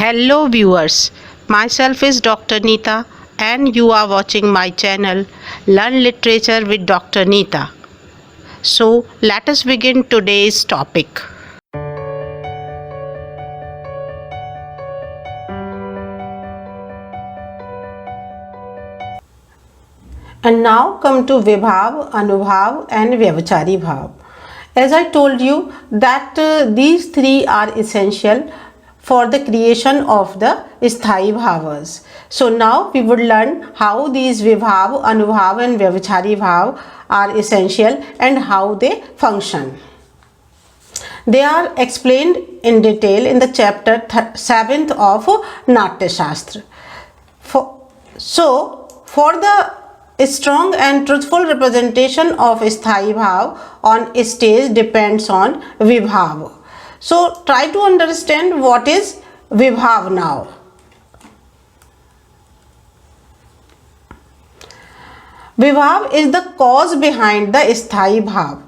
Hello viewers, myself is Dr. Neeta and you are watching my channel Learn Literature with Dr. Neeta. So let us begin today's topic. And now come to Vibhav, Anubhav and Vyavachari Bhav. As I told you that these three are essential for the creation of the Sthayi Bhavas. So now we would learn how these Vibhav, Anubhav and Vyavachari Bhav are essential and how they function. They are explained in detail in the chapter 7th of Natyashastra. For the strong and truthful representation of Sthayi Bhav on stage depends on Vibhav. So try to understand what is Vibhav now. Vibhav is the cause behind the Sthayi Bhav.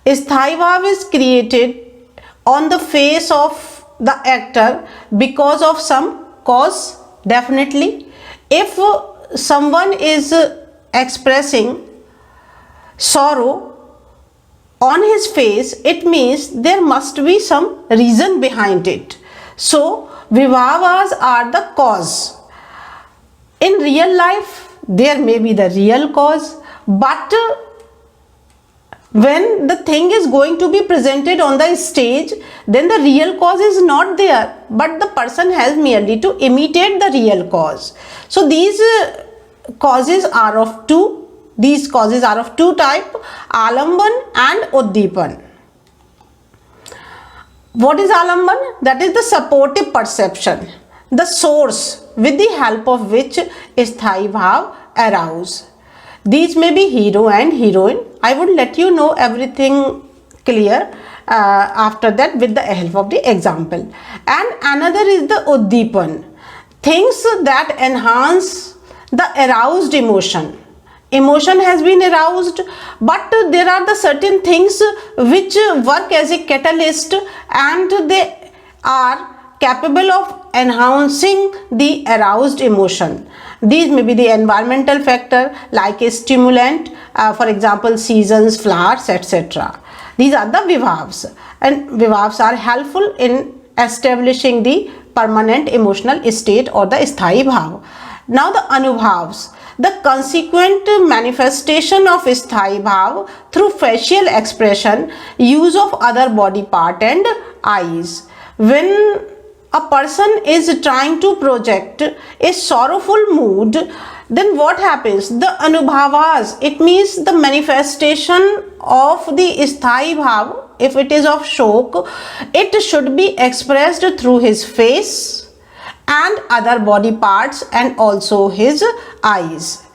Sthayi Bhav is created on the face of the actor because of some cause, definitely. If someone is expressing sorrow on his face, it means there must be some reason behind it. So Vibhavas are the cause. In real life there may be the real cause, but when the thing is going to be presented on the stage, then the real cause is not there, but the person has merely to imitate the real cause. So these causes are of two. These causes are of two types, alamban and uddipan. What is alamban? That is the supportive perception, the source with the help of which Sthayi Bhav arouse. These may be hero and heroine. I would let you know everything clear after that with the help of the example. And another is the uddipan, things that enhance the aroused emotion. Emotion has been aroused, but there are the certain things which work as a catalyst and they are capable of enhancing the aroused emotion. These may be the environmental factor like a stimulant, for example seasons, flowers, etc. These are the Vibhavs, and Vibhavs are helpful in establishing the permanent emotional state or the Sthayi Bhav. Now the Anubhavs, the consequent manifestation of Sthayi Bhav through facial expression, use of other body part and eyes. When a person is trying to project a sorrowful mood, then what happens? The Anubhavas, it means the manifestation of the Sthayi Bhav, if it is of shok, it should be expressed through his face and other body parts and also his eyes.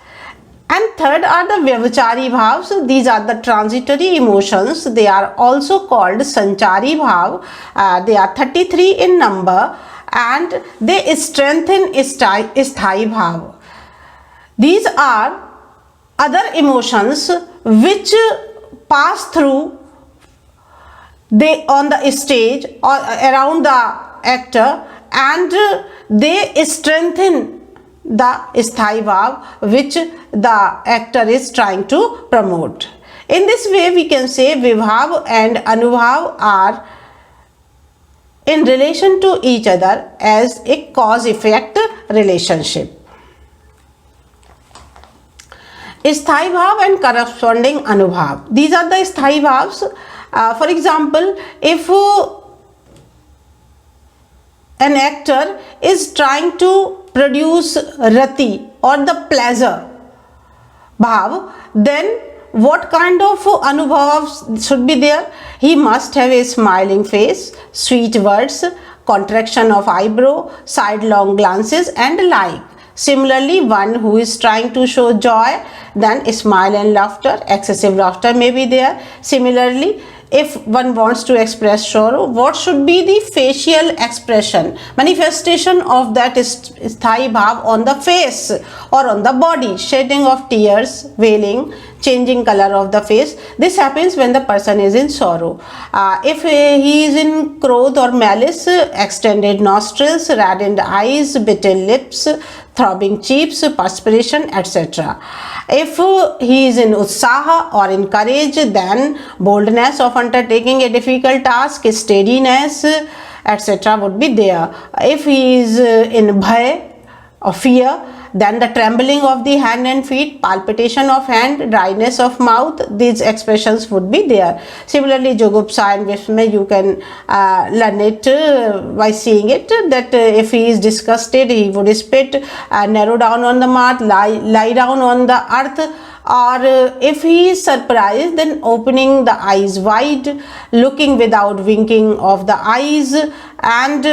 And third are the Vyavachari Bhavs. These are the transitory emotions. They are also called Sanchari Bhav. They are 33 in number and they strengthen Sthayi Bhav. These are other emotions which pass through on the stage or around the actor, and they strengthen the Sthayi Bhav which the actor is trying to promote. In this way we can say Vibhav and Anubhav are in relation to each other as a cause-effect relationship. Sthayi Bhav and corresponding Anubhav. These are the Sthayi Bhavs. For example, if an actor is trying to produce rati or the pleasure bhav, then what kind of anubhavs should be there? He must have a smiling face, sweet words, contraction of eyebrow, sidelong glances and like. Similarly, one who is trying to show joy, then smile and laughter, excessive laughter may be there. Similarly, if one wants to express sorrow, what should be the facial expression, manifestation of that Sthayi Bhav on the face or on the body? Shedding of tears, wailing, changing color of the face. This happens when the person is in sorrow. If he is in cruelty or malice, extended nostrils, reddened eyes, bitten lips, throbbing cheeks, perspiration, etc. If he is in utsaha or in courage, then boldness of undertaking a difficult task, steadiness, etc. would be there. If he is in bhaya or fear, then the trembling of the hand and feet, palpitation of hand, dryness of mouth, these expressions would be there. Similarly, jugupsa and vismay, you can learn it by seeing it, that if he is disgusted, he would spit, narrow down on the mat, lie down on the earth, or if he is surprised, then opening the eyes wide, looking without winking of the eyes, and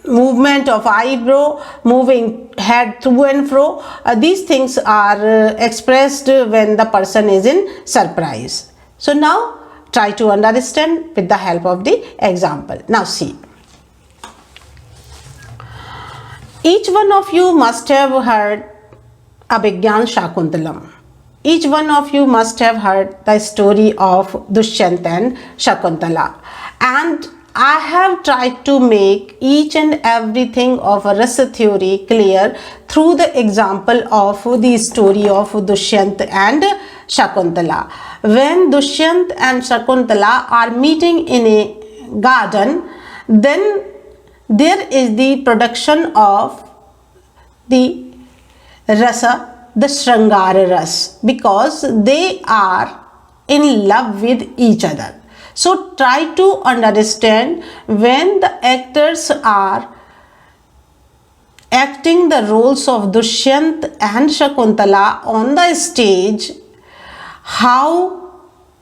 movement of eyebrow, moving head to and fro. These things are expressed when the person is in surprise. So now try to understand with the help of the example. Now see, each one of you must have heard Abhigyan Shakuntalam. Each one of you must have heard the story of Dushyant and Shakuntala, and I have tried to make each and everything of a rasa theory clear through the example of the story of Dushyant and Shakuntala. When Dushyant and Shakuntala are meeting in a garden, then there is the production of the rasa, the Shrangara ras, because they are in love with each other. So try to understand when the actors are acting the roles of Dushyant and Shakuntala on the stage, how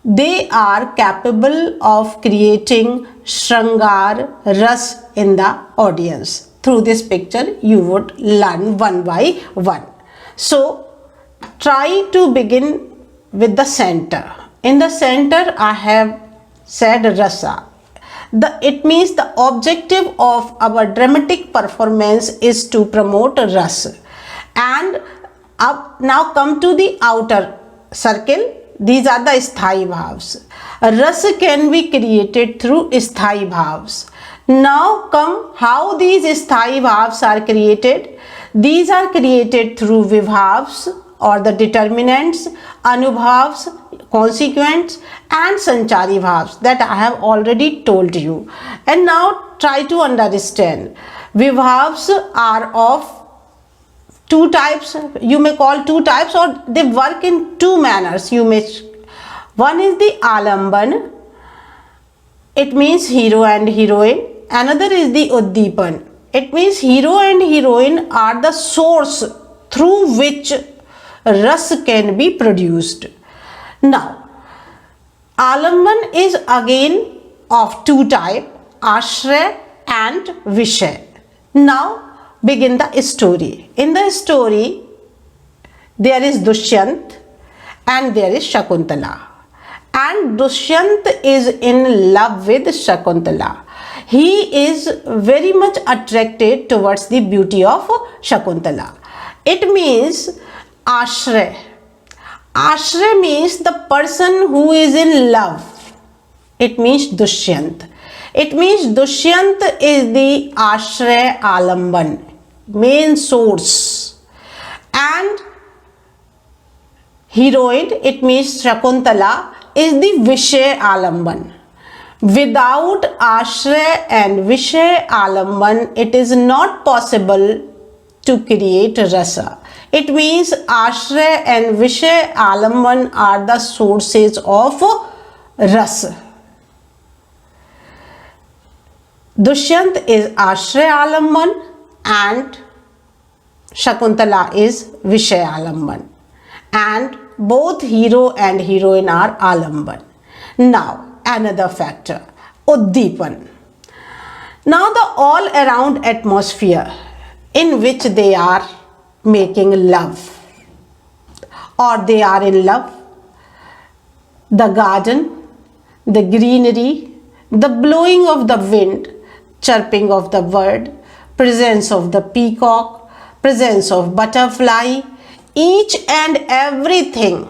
they are capable of creating Shrangar Ras in the audience. Through this picture, you would learn one by one. So try to begin with the center. In the center, I have said rasa. It means the objective of our dramatic performance is to promote rasa. And now come to the outer circle. These are the sthai bhavs. Rasa can be created through sthai bhavs. Now come how these sthai bhavs are created. These are created through vibhavs or the determinants, anubhavs, consequents, and sanchari bhavs that I have already told you. And now try to understand. Vibhavs are of two types. You may call two types, or they work in two manners. One is the alamban. It means hero and heroine. Another is the uddipan. It means hero and heroine are the source through which ras can be produced. Now, alamban is again of two types, ashray and vishay. Now, begin the story. In the story, there is Dushyant and there is Shakuntala. And Dushyant is in love with Shakuntala. He is very much attracted towards the beauty of Shakuntala. It means ashray. Ashray means the person who is in love. It means Dushyant. It means Dushyant is the ashray alamban, main source. And heroine, it means Shakuntala, is the vishay alamban. Without ashray and vishay alamban, it is not possible to create rasa. It means ashray and vishay alamban are the sources of rasa. Dushyant is ashray alamban and Shakuntala is vishay alamban. And both hero and heroine are alamban. Now, another factor, uddipan. Now the all around atmosphere in which they are making love or they are in love, the garden, the greenery, the blowing of the wind, chirping of the bird, presence of the peacock, presence of butterfly, each and everything,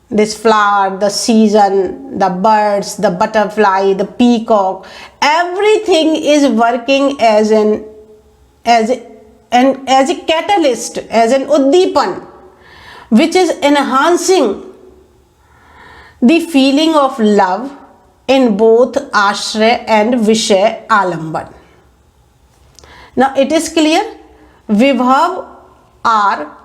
this flower, the season, the birds, the butterfly, the peacock, everything is working as a catalyst, as an uddipan, which is enhancing the feeling of love in both ashray and vishay alamban. Now it is clear, vibhav are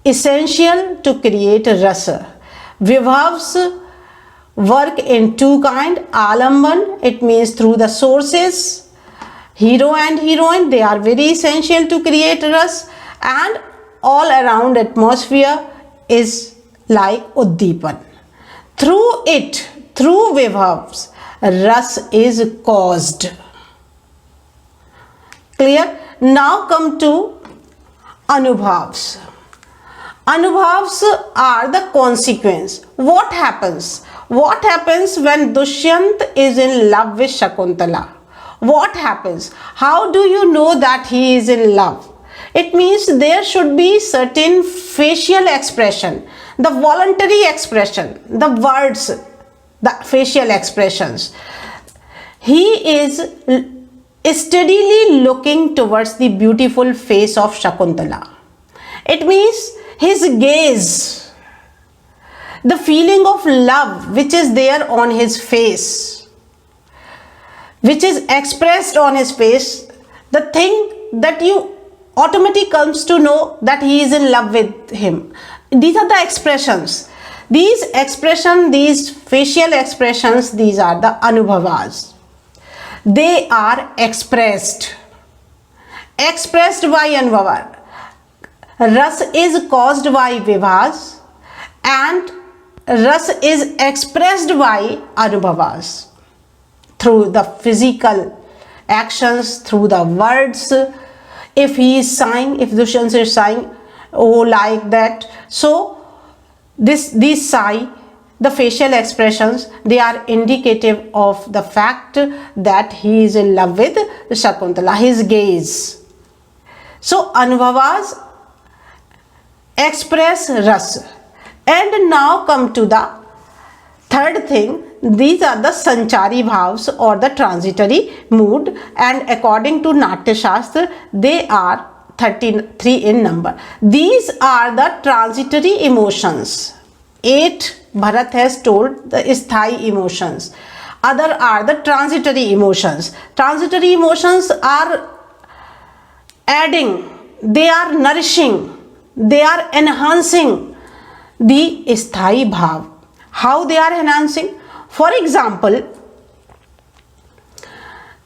essential to create rasa. Vibhavs work in two kind. Alamban, it means through the sources. Hero and heroine, they are very essential to create ras, and all around atmosphere is like uddipan. Through it, through vibhavs, ras is caused. Clear? Now come to anubhavs. Anubhavs are the consequence. What happens? What happens when Dushyant is in love with Shakuntala? What happens? How do you know that he is in love? It means there should be certain facial expression, the voluntary expression, the words, the facial expressions. He is steadily looking towards the beautiful face of Shakuntala. It means his gaze, the feeling of love which is there on his face, which is expressed on his face, the thing that you automatically comes to know that he is in love with him. These are the expressions. These expressions, these facial expressions, these are the anubhavas. They are expressed by anubhava. Ras is caused by vibhavas and ras is expressed by anubhavas through the physical actions, through the words. If he is sighing, if Dushyant is sighing, oh, like that. So these sigh, the facial expressions, they are indicative of the fact that he is in love with Shakuntala, his gaze. So anubhavas express ras. And now come to the third thing. These are the sanchari bhavs or the transitory mood, and according to natyashastra they are 33 in number. These are the transitory emotions. 8 Bharat has told the sthayi emotions. Other are the transitory emotions. Transitory emotions are adding, they are nourishing, they are enhancing the sthayi bhav. How they are enhancing? For example,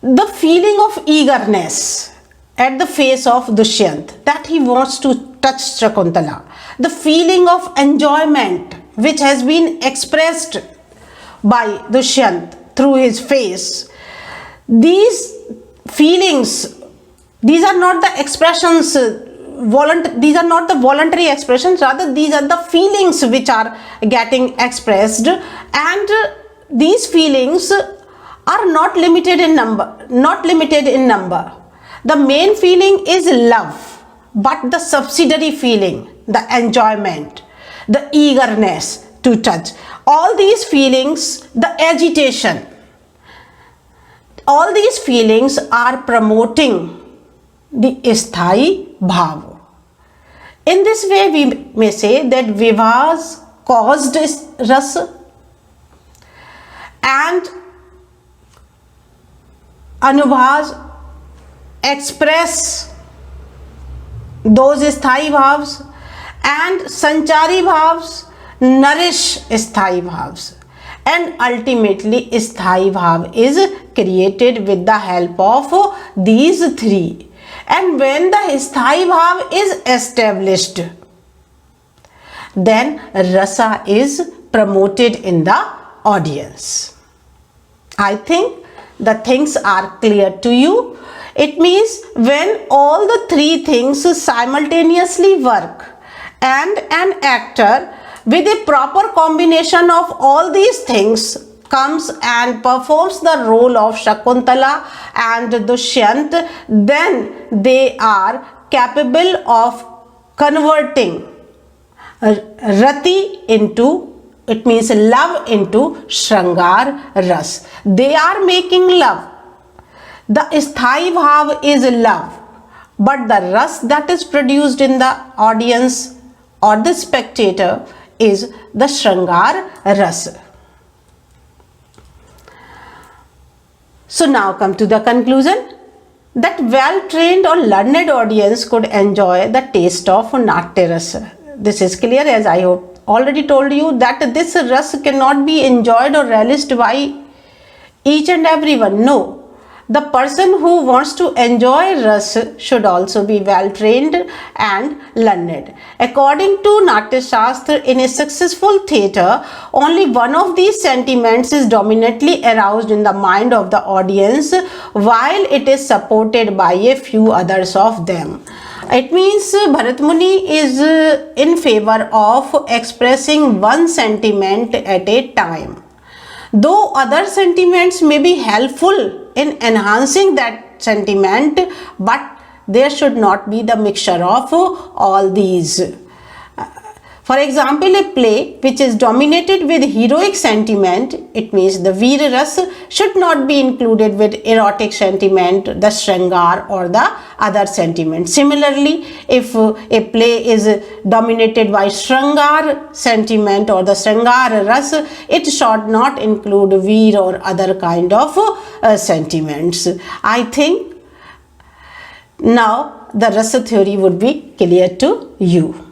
the feeling of eagerness at the face of Dushyant, that he wants to touch Shakuntala. The feeling of enjoyment which has been expressed by Dushyant through his face. These feelings, these are not the expressions, these are not the voluntary expressions, rather these are the feelings which are getting expressed, and these feelings are not limited in number, The main feeling is love, but the subsidiary feeling, the enjoyment, the eagerness to touch, all these feelings, the agitation, all these feelings are promoting the sthayi bhav. In this way we may say that vibhavas caused rasa and anubhavas express those sthayi bhavs, and sanchari bhavs nourish sthayi bhavs, and ultimately sthayi bhav is created with the help of these three. And when the sthayi bhav is established, then rasa is promoted in the audience. I think the things are clear to you. It means when all the three things simultaneously work and an actor with a proper combination of all these things comes and performs the role of Shakuntala and Dushyant, then they are capable of converting Rati into, it means love into Shrangar Ras. They are making love. The Sthai Bhav is love, but the Ras that is produced in the audience or the spectator is the Shrangar Ras. So now come to the conclusion that well-trained or learned audience could enjoy the taste of Natya Rasa. This is clear, as I have already told you that this Ras cannot be enjoyed or relished by each and everyone. No. The person who wants to enjoy Ras should also be well trained and learned. According to natyashastra, in a successful theatre, only one of these sentiments is dominantly aroused in the mind of the audience, while it is supported by a few others of them. It means Bharat Muni is in favor of expressing one sentiment at a time. Though other sentiments may be helpful in enhancing that sentiment, but there should not be the mixture of all these. For example, a play which is dominated with heroic sentiment, it means the Veer Ras, should not be included with erotic sentiment, the Shrangar or the other sentiment. Similarly, if a play is dominated by Shrangar sentiment or the Shrangar Ras, it should not include Veer or other kind of sentiments. I think now the Rasa theory would be clear to you.